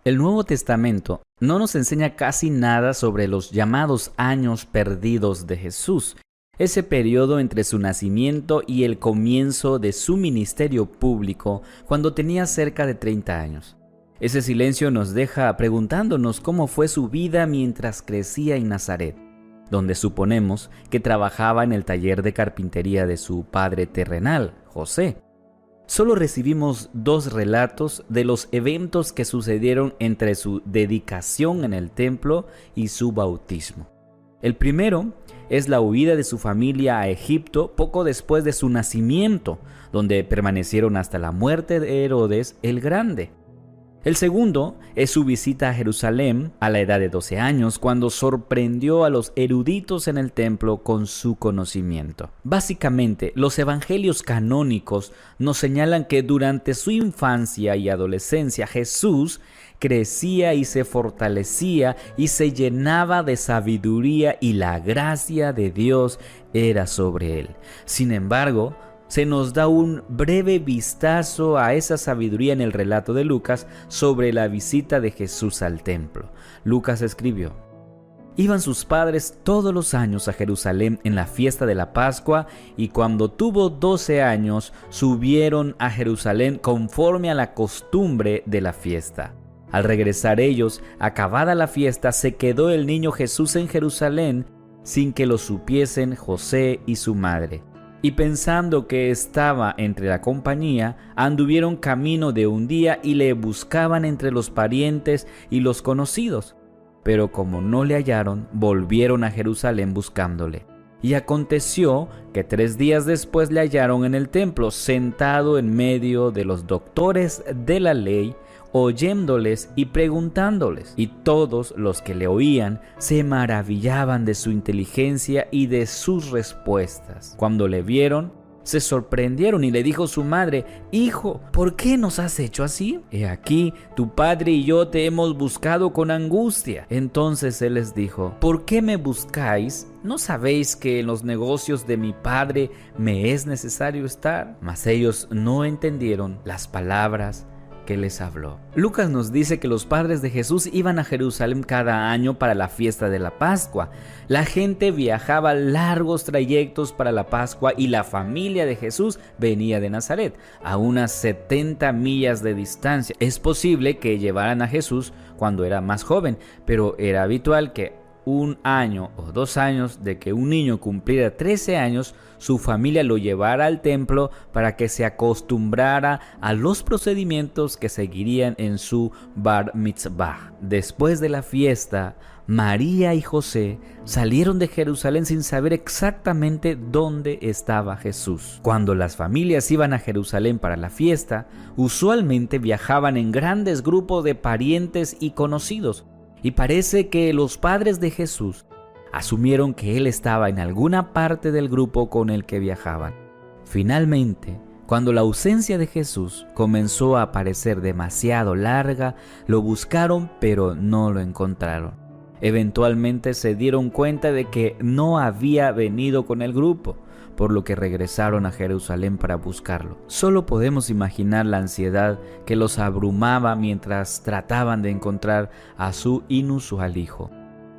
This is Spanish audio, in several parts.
El Nuevo Testamento no nos enseña casi nada sobre los llamados años perdidos de Jesús, ese periodo entre su nacimiento y el comienzo de su ministerio público cuando tenía cerca de 30 años. Ese silencio nos deja preguntándonos cómo fue su vida mientras crecía en Nazaret, donde suponemos que trabajaba en el taller de carpintería de su padre terrenal, José. Solo recibimos dos relatos de los eventos que sucedieron entre su dedicación en el templo y su bautismo. El primero es la huida de su familia a Egipto poco después de su nacimiento, donde permanecieron hasta la muerte de Herodes el Grande. El segundo es su visita a Jerusalén a la edad de 12 años, cuando sorprendió a los eruditos en el templo con su conocimiento. Básicamente, los evangelios canónicos nos señalan que durante su infancia y adolescencia Jesús crecía y se fortalecía y se llenaba de sabiduría y la gracia de Dios era sobre él. Sin embargo, se nos da un breve vistazo a esa sabiduría en el relato de Lucas sobre la visita de Jesús al templo. Lucas escribió: Iban sus padres todos los años a Jerusalén en la fiesta de la Pascua, y cuando tuvo 12 años, subieron a Jerusalén conforme a la costumbre de la fiesta. Al regresar ellos, acabada la fiesta, se quedó el niño Jesús en Jerusalén sin que lo supiesen José y su madre. Y pensando que estaba entre la compañía, anduvieron camino de un día y le buscaban entre los parientes y los conocidos. Pero como no le hallaron, volvieron a Jerusalén buscándole. Y aconteció que 3 días después le hallaron en el templo, sentado en medio de los doctores de la ley, oyéndoles y preguntándoles. Y todos los que le oían se maravillaban de su inteligencia y de sus respuestas. Cuando le vieron, se sorprendieron y le dijo su madre: Hijo, ¿por qué nos has hecho así? He aquí, tu padre y yo te hemos buscado con angustia. Entonces él les dijo: ¿Por qué me buscáis? ¿No sabéis que en los negocios de mi padre me es necesario estar? Mas ellos no entendieron las palabras que les habló. Lucas nos dice que los padres de Jesús iban a Jerusalén cada año para la fiesta de la Pascua. La gente viajaba largos trayectos para la Pascua y la familia de Jesús venía de Nazaret, a unas 70 millas de distancia. Es posible que llevaran a Jesús cuando era más joven, pero era habitual que 1 año o 2 años de que un niño cumpliera 13 años, su familia lo llevara al templo para que se acostumbrara a los procedimientos que seguirían en su bar mitzvah. Después de la fiesta, María y José salieron de Jerusalén sin saber exactamente dónde estaba Jesús. Cuando las familias iban a Jerusalén para la fiesta, usualmente viajaban en grandes grupos de parientes y conocidos. Y parece que los padres de Jesús asumieron que él estaba en alguna parte del grupo con el que viajaban. Finalmente, cuando la ausencia de Jesús comenzó a parecer demasiado larga, lo buscaron pero no lo encontraron. Eventualmente se dieron cuenta de que no había venido con el grupo, por lo que regresaron a Jerusalén para buscarlo. Solo podemos imaginar la ansiedad que los abrumaba mientras trataban de encontrar a su inusual hijo.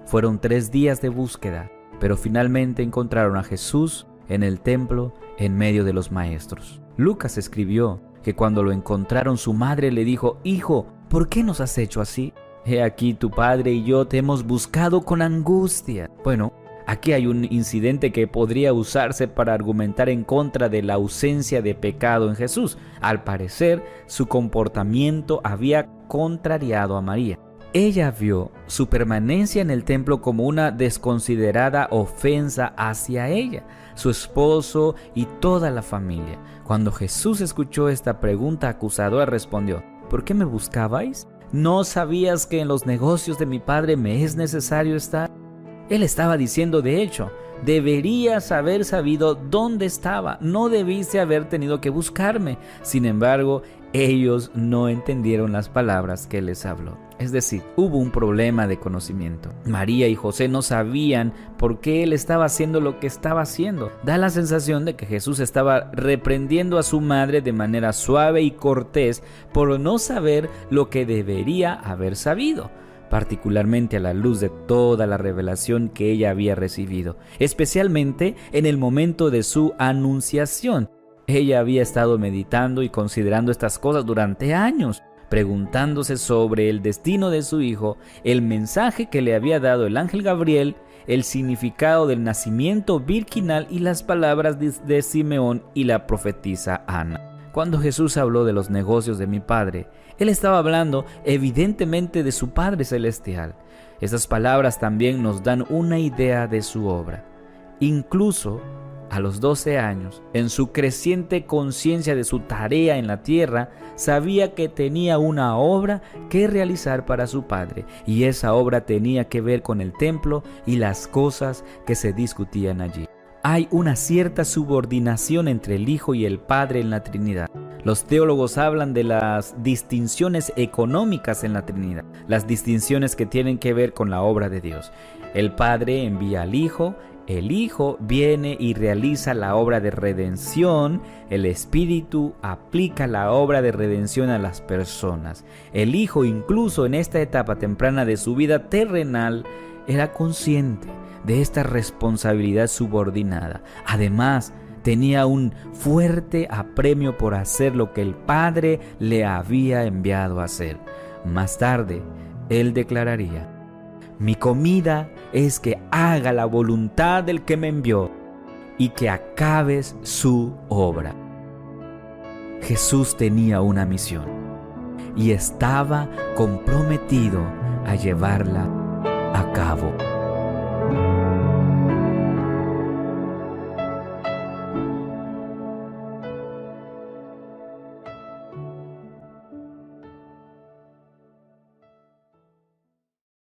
Fueron 3 días de búsqueda, pero finalmente encontraron a Jesús en el templo en medio de los maestros. Lucas escribió que cuando lo encontraron, su madre le dijo: Hijo, ¿por qué nos has hecho así? He aquí, tu padre y yo te hemos buscado con angustia. Bueno, aquí hay un incidente que podría usarse para argumentar en contra de la ausencia de pecado en Jesús. Al parecer, su comportamiento había contrariado a María. Ella vio su permanencia en el templo como una desconsiderada ofensa hacia ella, su esposo y toda la familia. Cuando Jesús escuchó esta pregunta acusadora, respondió: ¿Por qué me buscabais? ¿No sabías que en los negocios de mi padre me es necesario estar? Él estaba diciendo, de hecho, deberías haber sabido dónde estaba, no debiste haber tenido que buscarme. Sin embargo, ellos no entendieron las palabras que les habló. Es decir, hubo un problema de conocimiento. María y José no sabían por qué él estaba haciendo lo que estaba haciendo. Da la sensación de que Jesús estaba reprendiendo a su madre de manera suave y cortés por no saber lo que debería haber sabido, particularmente a la luz de toda la revelación que ella había recibido, especialmente en el momento de su anunciación. Ella había estado meditando y considerando estas cosas durante años, preguntándose sobre el destino de su hijo, el mensaje que le había dado el ángel Gabriel, el significado del nacimiento virginal y las palabras de Simeón y la profetisa Ana. Cuando Jesús habló de los negocios de mi Padre, Él estaba hablando evidentemente de su Padre Celestial. Estas palabras también nos dan una idea de su obra. Incluso a los 12 años, en su creciente conciencia de su tarea en la tierra, sabía que tenía una obra que realizar para su Padre, y esa obra tenía que ver con el templo y las cosas que se discutían allí. Hay una cierta subordinación entre el Hijo y el Padre en la Trinidad. Los teólogos hablan de las distinciones económicas en la Trinidad, las distinciones que tienen que ver con la obra de Dios. El Padre envía al Hijo, el Hijo viene y realiza la obra de redención, el Espíritu aplica la obra de redención a las personas. El Hijo, incluso en esta etapa temprana de su vida terrenal, era consciente de esta responsabilidad subordinada. Además, tenía un fuerte apremio por hacer lo que el Padre le había enviado a hacer. Más tarde, él declararía: mi comida es que haga la voluntad del que me envió y que acabes su obra. Jesús tenía una misión y estaba comprometido a llevarla a cabo.